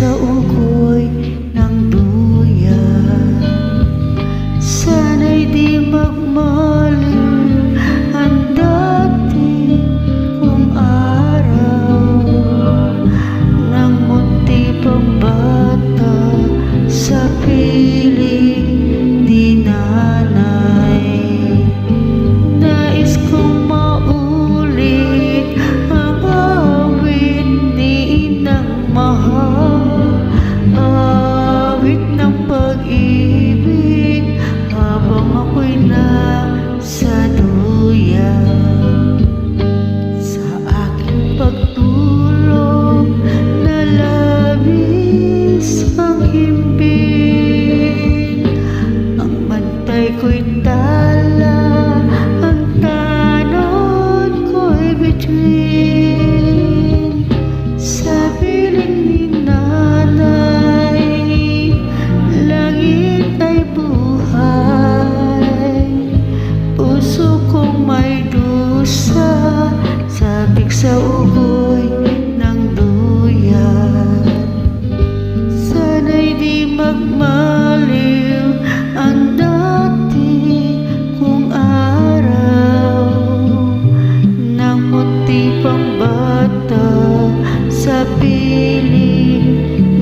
sa ukoy ng duyan. Sana'y di magmaliw ang dati kong araw nang munti pang bata sa piling ni nanay. Nais kong maulit ang awit ni inang mahal, awit ng pag-ibig habang ako'y nasa duyan. Sa aking pagtulog na labis ang himbing, ang bantay ko'y tala, ang tanod ko'y bituin. Sa piling ni nanay, langit ay buhay, puso kong may dusa, sabik sa ukoy ng duyan. Sana'y di magmaliw ang dati kong araw nang munti pang bata sa piling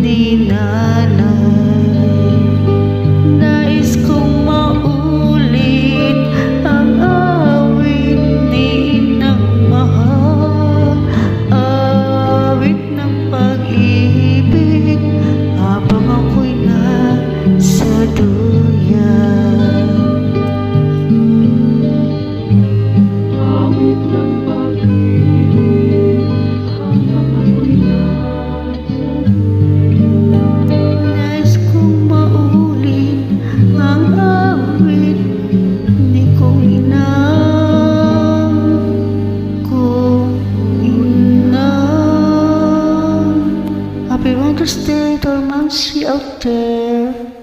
ni nanay. Nais kong maulit ang awit ni inang mahal, awit ng pag-ibig habang ako'y nasa duyan. Awit ng pag-ibig habang ako'y nasa duyan. Nais kong maulit ang awit ni kong ina, kong ina. Happy Mother's Day to our Mamsi out there.